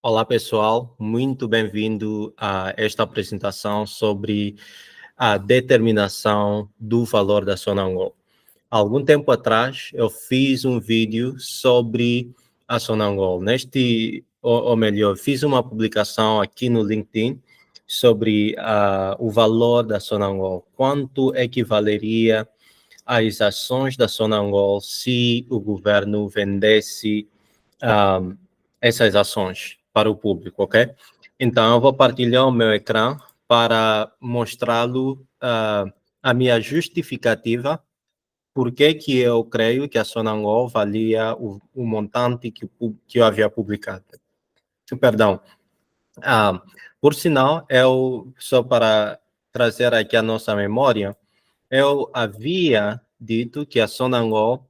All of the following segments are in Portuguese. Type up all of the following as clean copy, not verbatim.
Olá, pessoal. Muito bem-vindo a esta apresentação sobre a determinação do valor da Sonangol. Algum tempo atrás, eu fiz um vídeo sobre a Sonangol. Ou melhor, fiz uma publicação aqui no LinkedIn sobre o valor da Sonangol. Quanto equivaleria às ações da Sonangol se o governo vendesse essas ações para o público, ok? Então, eu vou partilhar o meu ecrã para mostrá-lo a minha justificativa por que eu creio que a Sonangol valia o montante que eu havia publicado. Perdão. Por sinal, só para trazer aqui a nossa memória, eu havia dito que a Sonangol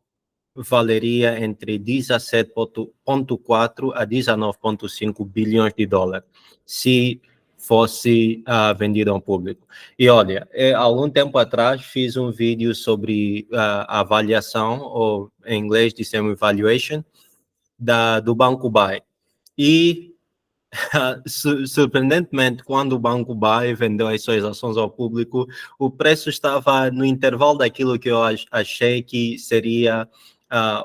valeria entre 17,4 a 19,5 bilhões de dólares, se fosse vendido ao público. E olha, algum tempo atrás fiz um vídeo sobre a avaliação, ou em inglês dizemos valuation, do Banco BAE. E surpreendentemente, quando o Banco BAE vendeu as suas ações ao público, o preço estava no intervalo daquilo que eu achei que seria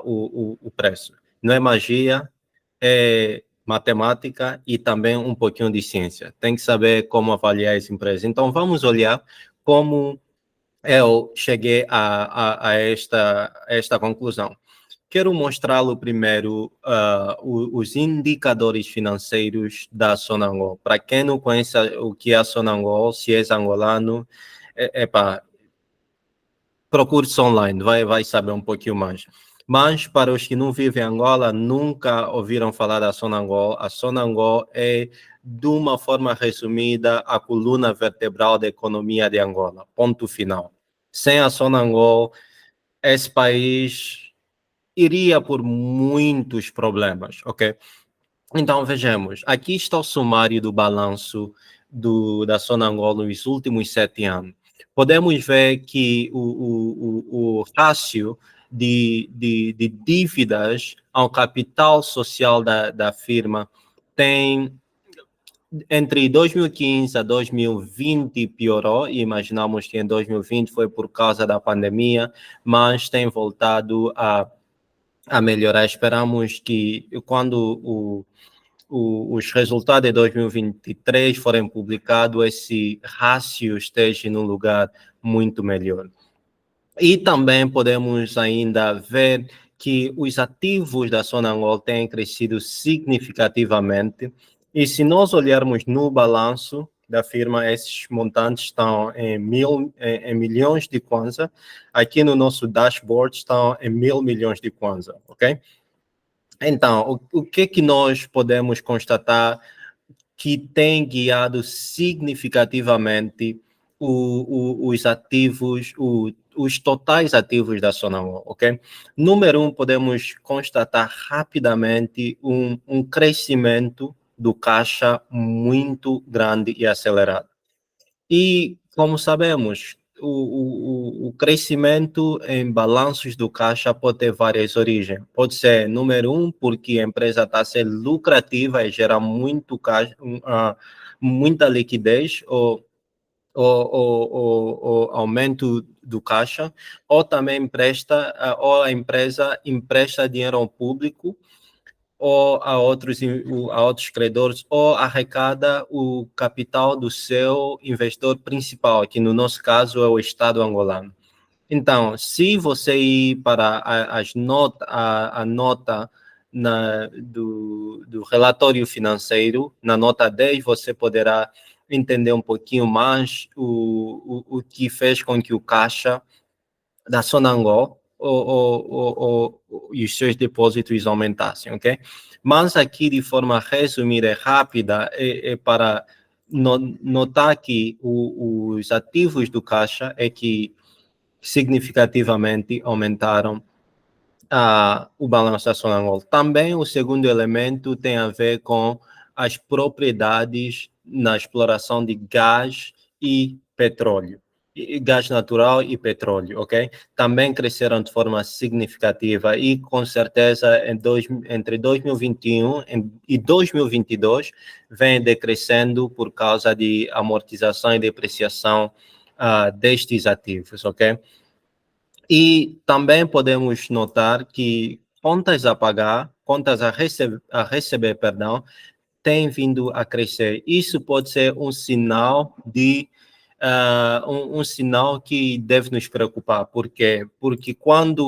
o preço. Não é magia, é matemática e também um pouquinho de ciência. Tem que saber como avaliar essa empresa. Então, vamos olhar como eu cheguei a esta conclusão. Quero mostrá-lo primeiro os indicadores financeiros da Sonangol. Para quem não conhece o que é a Sonangol, se é angolano, procure-se online, vai saber um pouquinho mais. Mas para os que não vivem em Angola, nunca ouviram falar da Sonangol. A Sonangol é, de uma forma resumida, a coluna vertebral da economia de Angola. Ponto final. Sem a Sonangol, esse país iria por muitos problemas, ok? Então, vejamos. Aqui está o sumário do balanço da Sonangol nos últimos 7 anos. Podemos ver que o rácio de dívidas ao capital social da firma tem, entre 2015 a 2020 piorou, e imaginamos que em 2020 foi por causa da pandemia, mas tem voltado a melhorar. Esperamos que quando os resultados de 2023 forem publicados, esse rácio esteja num lugar muito melhor. E também podemos ainda ver que os ativos da Sonangol têm crescido significativamente, e se nós olharmos no balanço da firma, esses montantes estão em milhões de kwanza. Aqui no nosso dashboard estão em 1.000 milhões de kwanza, ok? Então, o que nós podemos constatar que tem guiado significativamente os ativos, os totais ativos da Sonangol, ok? Número 1, podemos constatar rapidamente um crescimento do caixa muito grande e acelerado. E, como sabemos, o crescimento em balanços do caixa pode ter várias origens. Pode ser, número 1, porque a empresa está a ser lucrativa e gera muito caixa, muita liquidez, ou aumento do caixa, ou também ou a empresa empresta dinheiro ao público, ou a outros credores, ou arrecada o capital do seu investidor principal, que no nosso caso é o Estado angolano. Então, se você ir para a nota do relatório financeiro, na nota 10, você poderá entender um pouquinho mais o que fez com que o caixa da Sonangol e os seus depósitos aumentassem, ok? Mas aqui, de forma resumida e rápida, é para notar que os ativos do caixa é que significativamente aumentaram o balanço da Sonangol. Também o segundo elemento tem a ver com as propriedades na exploração de gás e petróleo. gás natural e petróleo, ok? Também cresceram de forma significativa e, com certeza, entre 2021 e 2022, vem decrescendo por causa de amortização e depreciação destes ativos, ok? E também podemos notar que contas a receber, perdão, tem vindo a crescer. Isso pode ser um sinal um sinal que deve nos preocupar. Por quê? Porque quando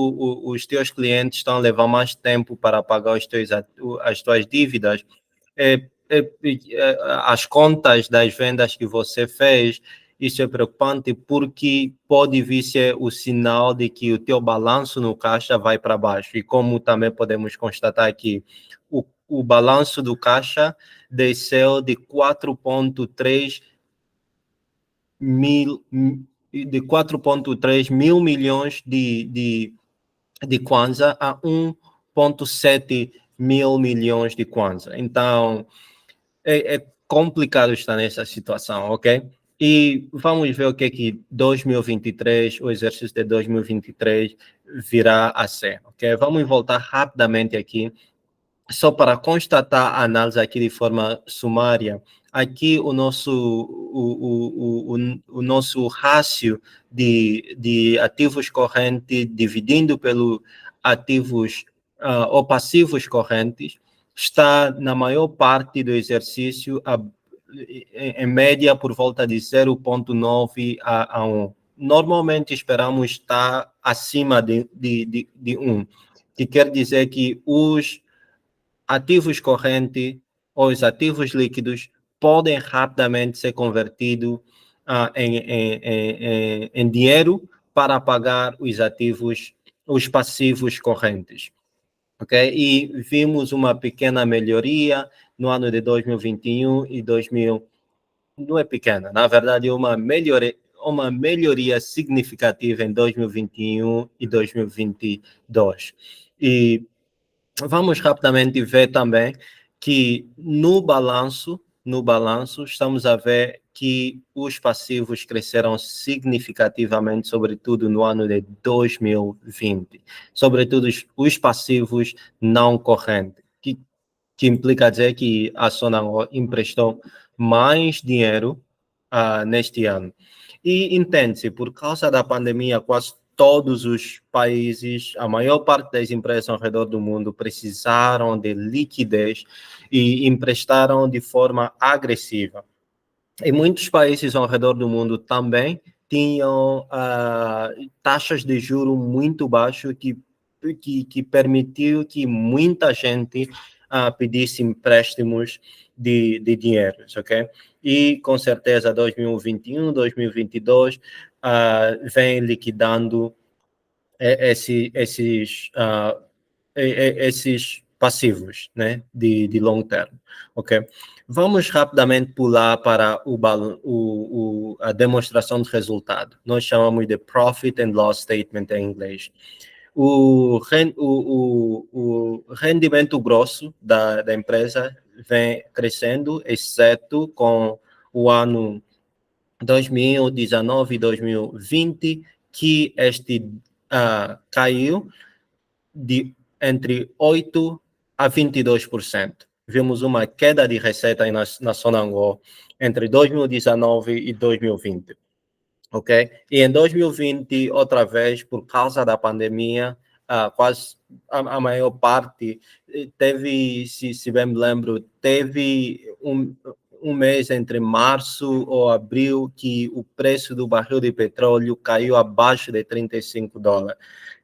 os teus clientes estão a levar mais tempo para pagar as tuas dívidas, as contas das vendas que você fez, isso é preocupante porque pode vir ser o sinal de que o teu balanço no caixa vai para baixo. E como também podemos constatar que o balanço do caixa desceu de 4,3 mil milhões de kwanza a 1,7 mil milhões de kwanza. Então, é complicado estar nessa situação, ok? E vamos ver o que 2023, o exercício de 2023 virá a ser, ok? Vamos voltar rapidamente aqui só para constatar a análise aqui de forma sumária, aqui o nosso rácio de ativos correntes dividindo pelo ativos ou passivos correntes está na maior parte do exercício em média por volta de 0,9 a 1. Normalmente esperamos estar acima de 1, que quer dizer que os ativos correntes ou os ativos líquidos podem rapidamente ser convertidos em dinheiro para pagar os passivos correntes. Ok? E vimos uma pequena melhoria no ano de 2021 e 2000, não é pequena, na verdade é uma melhoria significativa em 2021 e 2022. E vamos rapidamente ver também que no balanço, estamos a ver que os passivos cresceram significativamente, sobretudo no ano de 2020. Sobretudo os passivos não correntes, que implica dizer que a Sonangol emprestou mais dinheiro neste ano. E entende-se, por causa da pandemia, quase todos os países, a maior parte das empresas ao redor do mundo precisaram de liquidez e emprestaram de forma agressiva. E muitos países ao redor do mundo também tinham taxas de juro muito baixas que permitiu que muita gente pedisse empréstimos de dinheiro, ok? E com certeza 2021, 2022 vem liquidando esses passivos, né, de long term, ok? Vamos rapidamente pular para a demonstração de resultado. Nós chamamos de Profit and Loss Statement em inglês. O rendimento grosso da empresa vem crescendo, exceto com o ano 2019 e 2020, que este caiu de entre 8% a 22%. Vimos uma queda de receita na Sonangol entre 2019 e 2020. Ok? E em 2020, outra vez, por causa da pandemia, quase a maior parte teve, se bem me lembro, teve um mês entre março ou abril que o preço do barril de petróleo caiu abaixo de $35,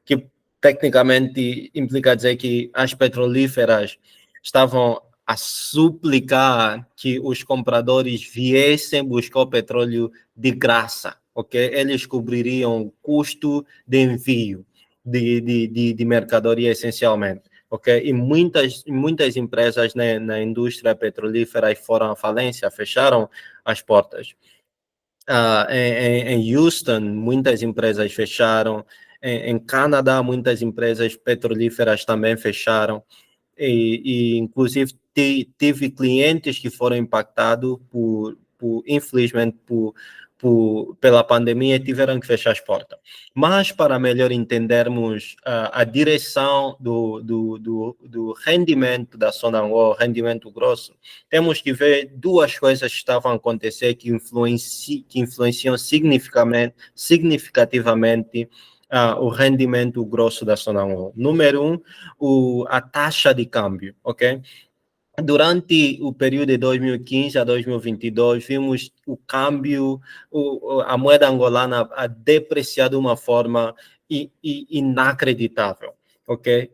que tecnicamente implica dizer que as petrolíferas estavam a suplicar que os compradores viessem buscar o petróleo de graça, ok? Eles cobririam o custo de envio de mercadoria essencialmente, ok? E muitas empresas na indústria petrolífera foram à falência, fecharam as portas. Em Houston, muitas empresas fecharam. Em Canadá, muitas empresas petrolíferas também fecharam. E inclusive, tive clientes que foram impactados infelizmente, pela pandemia e tiveram que fechar as portas. Mas para melhor entendermos a direção do rendimento da Sonangol, rendimento grosso, temos que ver duas coisas que estavam a acontecer que influenciam significativamente o rendimento grosso da Sonangol. Número a taxa de câmbio, ok? Durante o período de 2015 a 2022, vimos o câmbio, a moeda angolana a depreciar de uma forma inacreditável, ok?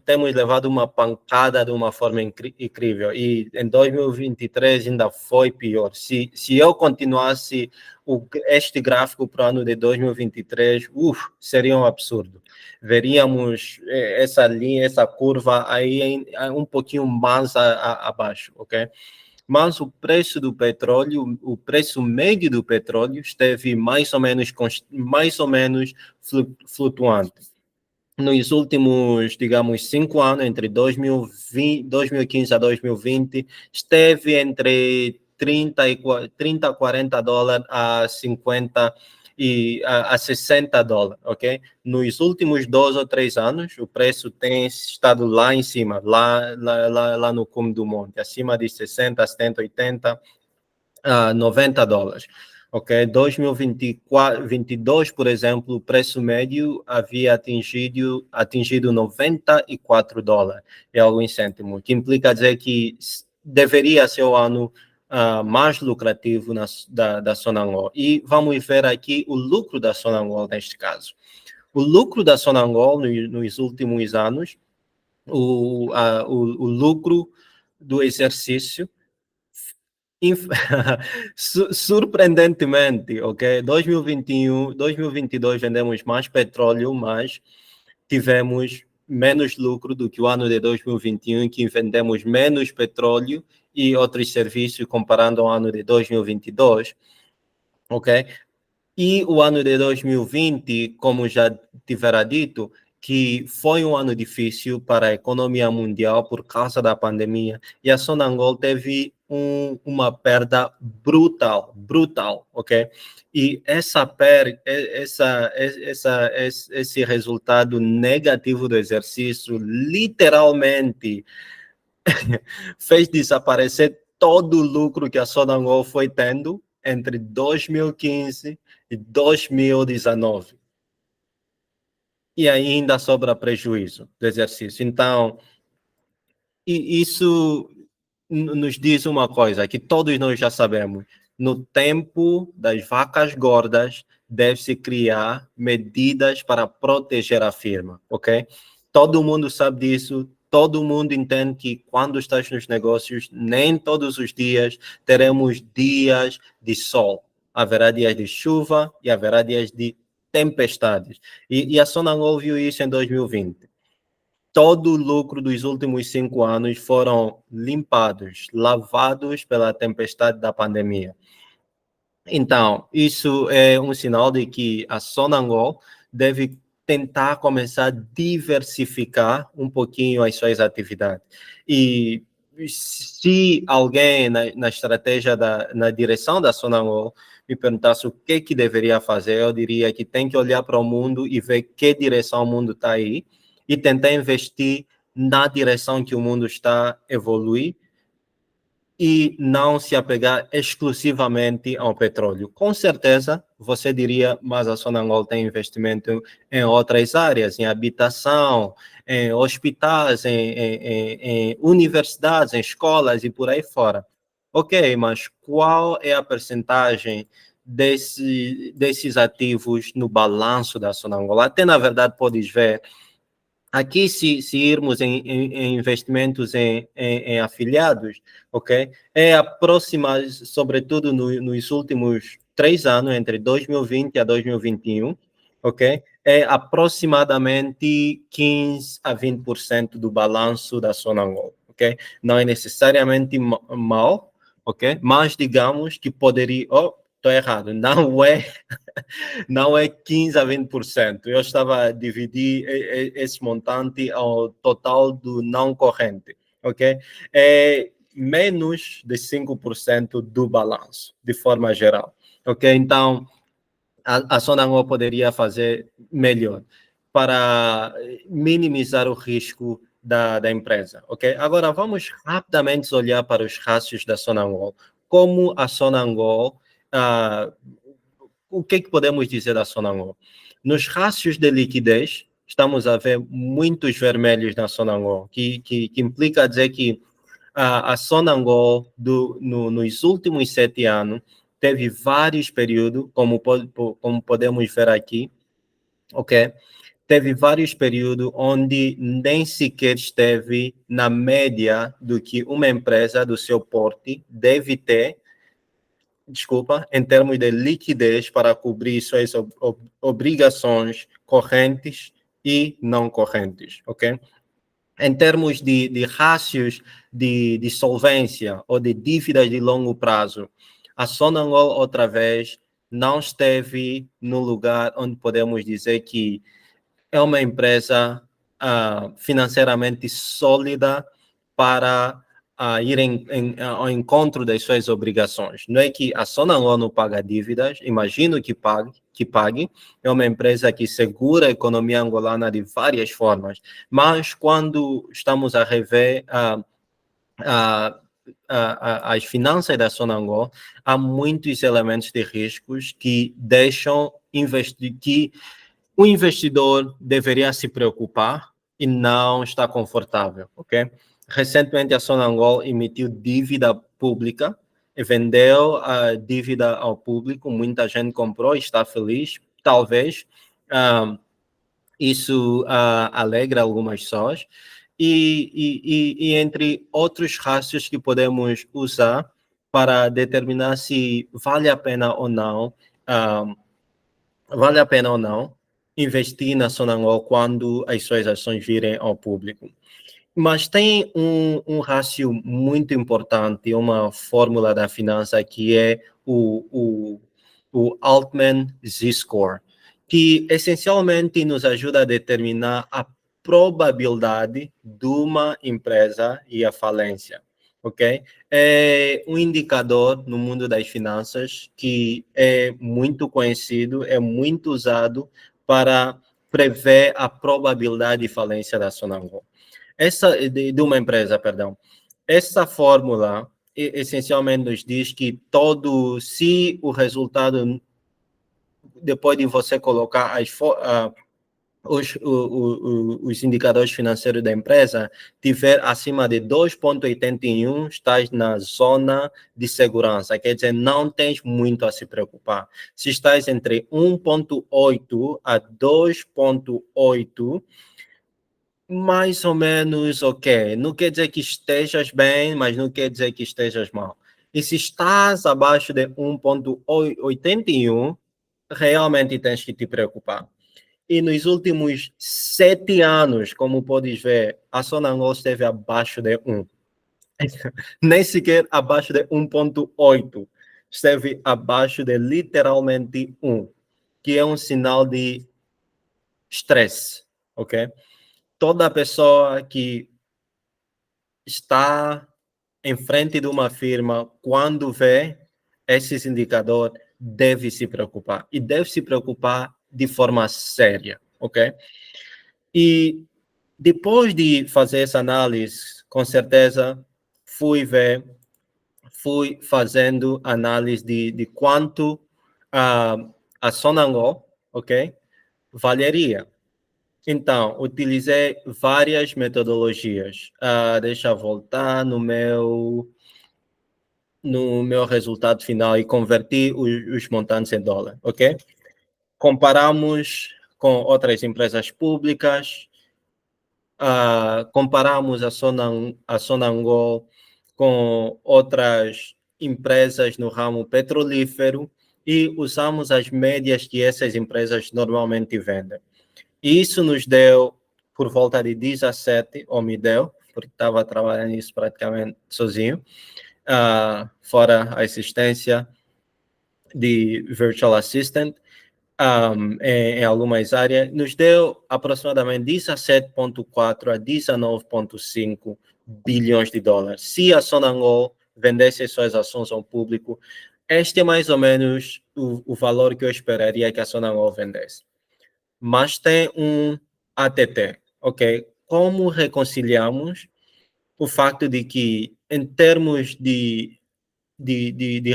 Temos levado uma pancada de uma forma incrível, e em 2023 ainda foi pior. Se eu continuasse este gráfico para o ano de 2023, seria um absurdo. Veríamos essa linha, essa curva aí um pouquinho mais abaixo, ok? Mas o preço do petróleo, o preço médio do petróleo esteve mais ou menos flutuante. Nos últimos, digamos, 5 anos, entre 2015 a 2020, esteve entre 30 a 40 dólares a 50 a 60 dólares, ok? Nos últimos 2 ou 3 anos, o preço tem estado lá em cima, lá no cume do monte, acima de 60, 70, 80, 90 dólares. Ok, 2022, por exemplo, o preço médio havia atingido 94 dólares e alguns cêntimos, que implica dizer que deveria ser o ano mais lucrativo da Sonangol. E vamos ver aqui o lucro da Sonangol neste caso. O lucro da Sonangol nos últimos anos, o lucro do exercício, surpreendentemente, ok? 2021, 2022 vendemos mais petróleo, mas tivemos menos lucro do que o ano de 2021, que vendemos menos petróleo e outros serviços comparando ao ano de 2022, ok? E o ano de 2020, como já tivera dito, que foi um ano difícil para a economia mundial por causa da pandemia, e a Sonangol teve uma perda brutal, ok? E esse resultado negativo do exercício literalmente fez desaparecer todo o lucro que a Sonangol foi tendo entre 2015 e 2019. E ainda sobra prejuízo do exercício. Então, isso nos diz uma coisa que todos nós já sabemos. No tempo das vacas gordas, deve-se criar medidas para proteger a firma, ok? Todo mundo sabe disso, todo mundo entende que quando estás nos negócios, nem todos os dias teremos dias de sol. Haverá dias de chuva e haverá dias de tempestades. E a Sonangol viu isso em 2020. Todo o lucro dos últimos 5 anos foram limpados, lavados pela tempestade da pandemia. Então, isso é um sinal de que a Sonangol deve tentar começar a diversificar um pouquinho as suas atividades. E se alguém na estratégia, na direção da Sonangol, me perguntasse o que deveria fazer, eu diria que tem que olhar para o mundo e ver que direção o mundo está aí e tentar investir na direção que o mundo está a evoluir e não se apegar exclusivamente ao petróleo. Com certeza, você diria, mas a Sonangol tem investimento em outras áreas, em habitação, em hospitais, em universidades, em escolas e por aí fora. Ok, mas qual é a percentagem desses ativos no balanço da Sonangol? Até, na verdade, podes ver. Aqui, se irmos em investimentos em afiliados, ok? É aproximadamente, sobretudo nos últimos 3 anos, entre 2020 a 2021, ok? É aproximadamente 15 a 20% do balanço da Sonangol, ok? Não é necessariamente mal, ok? Mas digamos que poderia... Oh, estou errado, não é 15 a 20%. Eu estava a dividir esse montante ao total do não corrente, ok? É menos de 5% do balanço, de forma geral, ok? Então, a Sonangol poderia fazer melhor para minimizar o risco da empresa, ok? Agora, vamos rapidamente olhar para os rácios da Sonangol. Como a Sonangol, o que podemos dizer da Sonangol? Nos rácios de liquidez, estamos a ver muitos vermelhos na Sonangol, que implica dizer que a Sonangol, nos últimos 7 anos, teve vários períodos, como podemos ver aqui, ok? Teve vários períodos onde nem sequer esteve na média do que uma empresa do seu porte deve ter, em termos de liquidez para cobrir suas obrigações correntes e não correntes, ok? Em termos de rácios de solvência ou de dívidas de longo prazo, a Sonangol, outra vez, não esteve no lugar onde podemos dizer que é uma empresa financeiramente sólida para ir ao encontro das suas obrigações. Não é que a Sonangol não paga dívidas, imagino que pague, é uma empresa que segura a economia angolana de várias formas, mas quando estamos a rever as finanças da Sonangol, há muitos elementos de riscos que deixam que o investidor deveria se preocupar e não está confortável, ok? Recentemente, a Sonangol emitiu dívida pública e vendeu a dívida ao público. Muita gente comprou e está feliz. Talvez isso alegra algumas pessoas. E entre outros rastros que podemos usar para determinar se vale a pena ou não investir na Sonangol quando as suas ações virem ao público. Mas tem um rácio muito importante, uma fórmula da finança que é o Altman Z-Score, que essencialmente nos ajuda a determinar a probabilidade de uma empresa ir à falência, ok? É um indicador no mundo das finanças que é muito conhecido, é muito usado para prever a probabilidade de falência da Sonangol. De uma empresa, perdão. Essa fórmula essencialmente nos diz que se o resultado, depois de você colocar os indicadores financeiros da empresa, tiver acima de 2,81, estás na zona de segurança, quer dizer, não tens muito a se preocupar. Se estás entre 1,8 a 2,8, mais ou menos ok. Não quer dizer que estejas bem, mas não quer dizer que estejas mal. E se estás abaixo de 1,81, realmente tens que te preocupar. E nos últimos 7 anos, como podes ver, a Sonangol esteve abaixo de 1. Nem sequer abaixo de 1,8. Esteve abaixo de literalmente 1, que é um sinal de estresse, ok? Toda pessoa que está em frente de uma firma, quando vê esses indicadores, deve se preocupar. E deve se preocupar de forma séria, ok? E depois de fazer essa análise, com certeza, fui fazendo análise de quanto a Sonangol, ok, valeria. Então, utilizei várias metodologias. Deixa eu voltar no meu resultado final e converti os montantes em dólar, ok? Comparamos com outras empresas públicas, comparamos a Sonangol com outras empresas no ramo petrolífero e usamos as médias que essas empresas normalmente vendem. Isso nos deu por volta de 17, ou me deu, porque estava trabalhando isso praticamente sozinho, fora a assistência de Virtual Assistant, em algumas áreas, nos deu aproximadamente 17,4 a 19,5 bilhões de dólares. Se a Sonangol vendesse suas ações ao público, Este é mais ou menos o valor que eu esperaria que a Sonangol vendesse. Mas tem um ATT, ok? Como reconciliamos o facto de que, em termos de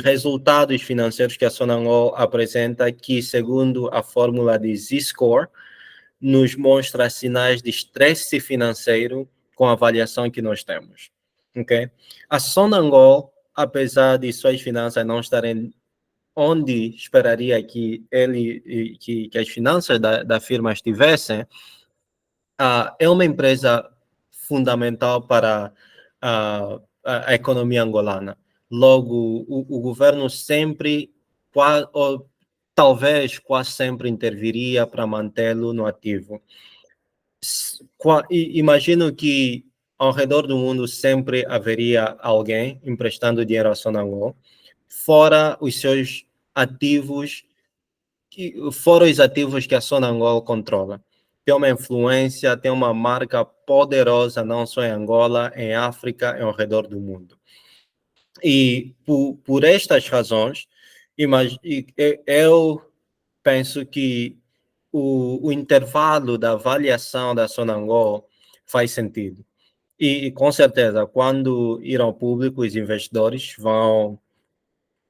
resultados financeiros que a Sonangol apresenta, que segundo a fórmula de Z-Score, nos mostra sinais de estresse financeiro com a avaliação que nós temos, ok? A Sonangol, apesar de suas finanças não estarem onde esperaria que que as finanças da firma estivessem, é uma empresa fundamental para a economia angolana. Logo, o governo sempre, ou talvez quase sempre, interviria para mantê-lo no ativo. Imagino que ao redor do mundo sempre haveria alguém emprestando dinheiro à Sonangol, fora os seus ativos, fora os ativos que a Sonangol controla. Tem uma influência, tem uma marca poderosa, não só em Angola, em África e ao redor do mundo. E por estas razões, eu penso que o intervalo da avaliação da Sonangol faz sentido. E com certeza, quando ir ao público, os investidores vão.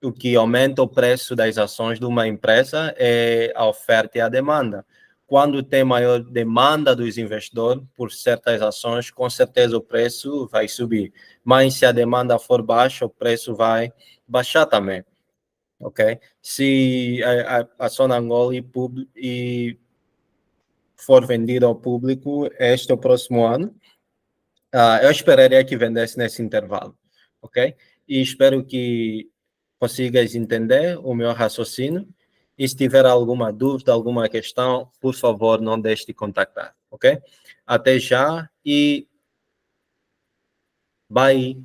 O que aumenta o preço das ações de uma empresa é a oferta e a demanda. Quando tem maior demanda dos investidores por certas ações, com certeza o preço vai subir. Mas se a demanda for baixa, o preço vai baixar também. Ok? Se a Sonangol e for vendida ao público este é o próximo ano, eu esperaria que vendesse nesse intervalo, ok? E espero que consigas entender o meu raciocínio. E se tiver alguma dúvida, alguma questão, por favor, não deixe de contactar, ok? Até já e bye!